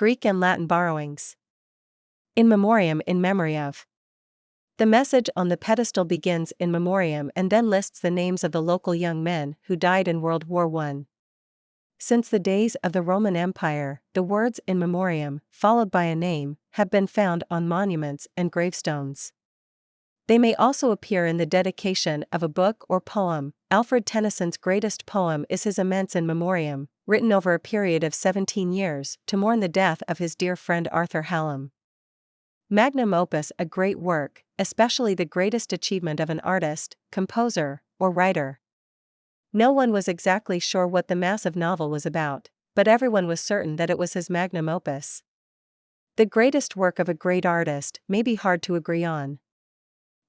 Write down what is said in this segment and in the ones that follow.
Greek and Latin borrowings. In memoriam, in memory of. The message on the pedestal begins in memoriam and then lists the names of the local young men who died in World War I. Since the days of the Roman Empire, the words in memoriam, followed by a name, have been found on monuments and gravestones. They may also appear in the dedication of a book or poem. Alfred Tennyson's greatest poem is his Immense in Memoriam, written over a period of 17 years to mourn the death of his dear friend Arthur Hallam. Magnum opus, a great work, especially the greatest achievement of an artist, composer, or writer. No one was exactly sure what the massive novel was about, but everyone was certain that it was his magnum opus. The greatest work of a great artist may be hard to agree on.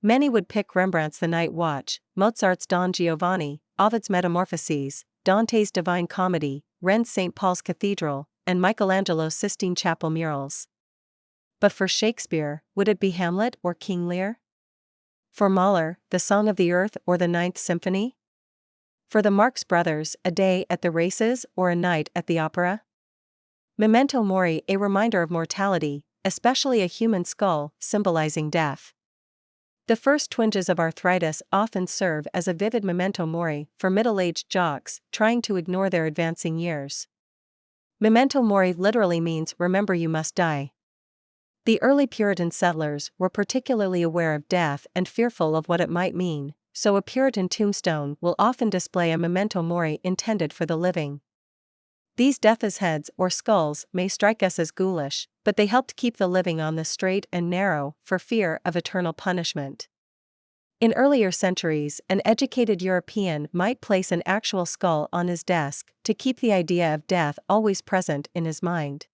Many would pick Rembrandt's The Night Watch, Mozart's Don Giovanni, Ovid's Metamorphoses, Dante's Divine Comedy, Rennes' St. Paul's Cathedral, and Michelangelo's Sistine Chapel murals. But for Shakespeare, would it be Hamlet or King Lear? For Mahler, The Song of the Earth or the Ninth Symphony? For the Marx Brothers, A Day at the Races or A Night at the Opera? Memento mori, a reminder of mortality, especially a human skull, symbolizing death. The first twinges of arthritis often serve as a vivid memento mori for middle-aged jocks trying to ignore their advancing years. Memento mori literally means remember you must die. The early Puritan settlers were particularly aware of death and fearful of what it might mean, so a Puritan tombstone will often display a memento mori intended for the living. These death's heads or skulls may strike us as ghoulish, but they helped keep the living on the straight and narrow for fear of eternal punishment. In earlier centuries, an educated European might place an actual skull on his desk to keep the idea of death always present in his mind.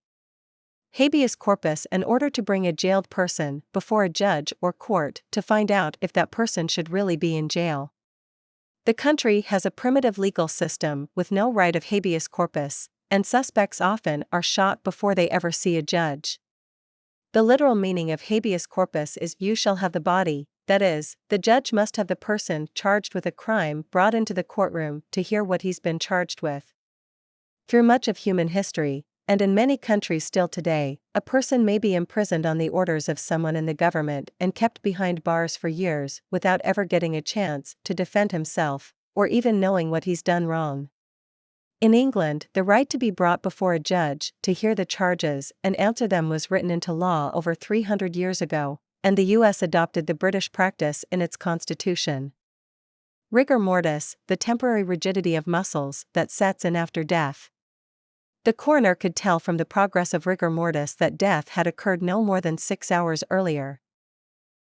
Habeas corpus, in order to bring a jailed person before a judge or court to find out if that person should really be in jail. The country has a primitive legal system with no right of habeas corpus, and suspects often are shot before they ever see a judge. The literal meaning of habeas corpus is you shall have the body, that is, the judge must have the person charged with a crime brought into the courtroom to hear what he's been charged with. Through much of human history, and in many countries still today, a person may be imprisoned on the orders of someone in the government and kept behind bars for years without ever getting a chance to defend himself, or even knowing what he's done wrong. In England, the right to be brought before a judge to hear the charges and answer them was written into law over 300 years ago, and the US adopted the British practice in its constitution. Rigor mortis, the temporary rigidity of muscles that sets in after death. The coroner could tell from the progress of rigor mortis that death had occurred no more than 6 hours earlier.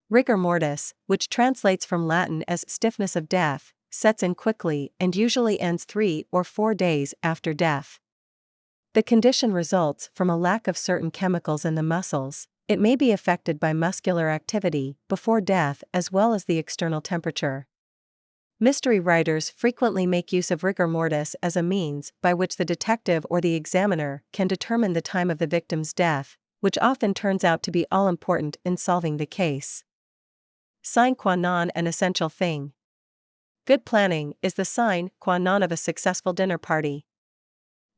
Rigor mortis, which translates from Latin as stiffness of death, sets in quickly and usually ends 3 or 4 days after death. The condition results from a lack of certain chemicals in the muscles. It may be affected by muscular activity before death as well as the external temperature. Mystery writers frequently make use of rigor mortis as a means by which the detective or the examiner can determine the time of the victim's death, which often turns out to be all-important in solving the case. Sine qua non, an essential thing. Good planning is the sine qua non of a successful dinner party.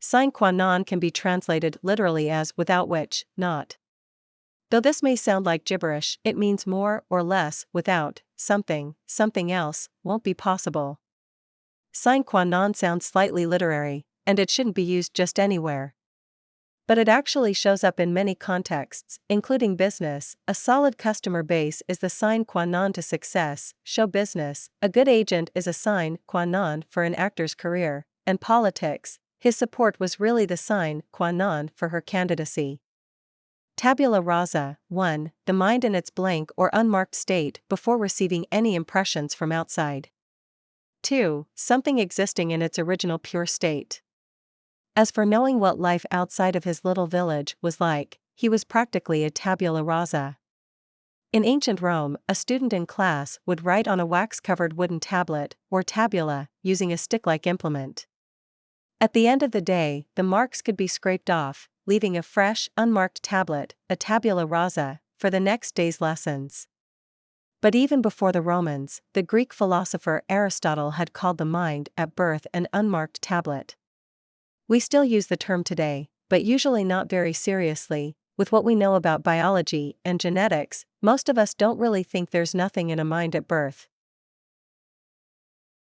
Sine qua non can be translated literally as without which, not. Though this may sound like gibberish, it means more or less without something else won't be possible. Sine qua non sounds slightly literary, and it shouldn't be used just anywhere. But it actually shows up in many contexts, including business. A solid customer base is the sine qua non to success. Show business, a good agent is a sine qua non for an actor's career, and politics, his support was really the sine qua non for her candidacy. Tabula rasa, 1. The mind in its blank or unmarked state before receiving any impressions from outside. 2. Something existing in its original pure state. As for knowing what life outside of his little village was like, he was practically a tabula rasa. In ancient Rome, a student in class would write on a wax-covered wooden tablet, or tabula, using a stick-like implement. At the end of the day, the marks could be scraped off, leaving a fresh, unmarked tablet, a tabula rasa, for the next day's lessons. But even before the Romans, the Greek philosopher Aristotle had called the mind at birth an unmarked tablet. We still use the term today, but usually not very seriously. With what we know about biology and genetics, most of us don't really think there's nothing in a mind at birth.